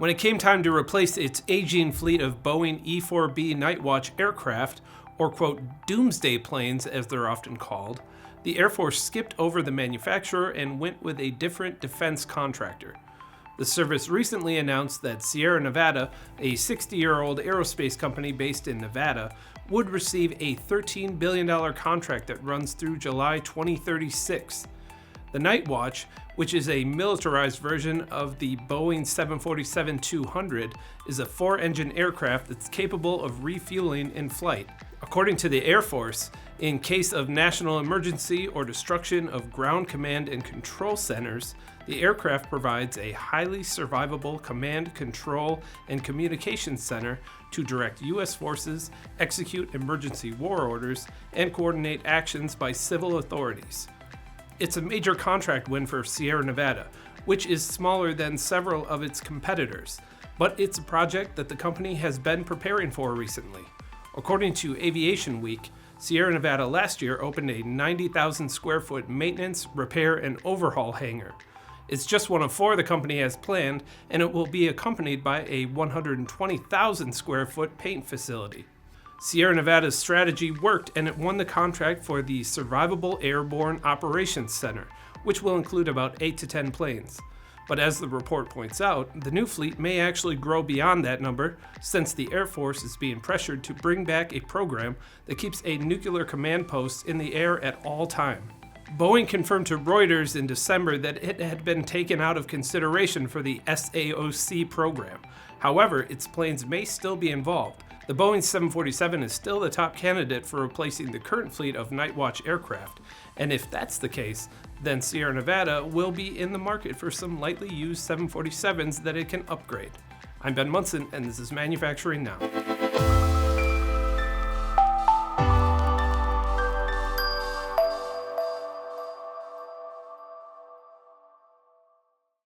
When it came time to replace its aging fleet of Boeing E-4B Nightwatch aircraft, or quote, Doomsday Planes as they're often called, the Air Force skipped over the manufacturer and went with a different defense contractor. The service recently announced that Sierra Nevada, a 60-year-old aerospace company based in Nevada, would receive a $13 billion contract that runs through July 2036. The Nightwatch, which is a militarized version of the Boeing 747-200, is a 4-engine aircraft that's capable of refueling in flight. According to the Air Force, in case of national emergency or destruction of ground command and control centers, the aircraft provides a highly survivable command, control, and communications center to direct U.S. forces, execute emergency war orders, and coordinate actions by civil authorities. It's a major contract win for Sierra Nevada, which is smaller than several of its competitors, but it's a project that the company has been preparing for recently. According to Aviation Week, Sierra Nevada last year opened a 90,000 square foot maintenance, repair, and overhaul hangar. It's just one of 4 the company has planned, and it will be accompanied by a 120,000 square foot paint facility. Sierra Nevada's strategy worked, and it won the contract for the Survivable Airborne Operations Center, which will include about 8 to 10 planes. But as the report points out, the new fleet may actually grow beyond that number, since the Air Force is being pressured to bring back a program that keeps a nuclear command post in the air at all time. Boeing confirmed to Reuters in December that it had been taken out of consideration for the SAOC program. However, its planes may still be involved. The Boeing 747 is still the top candidate for replacing the current fleet of Nightwatch aircraft, and if that's the case, then Sierra Nevada will be in the market for some lightly used 747s that it can upgrade. I'm Ben Munson, and this is Manufacturing Now.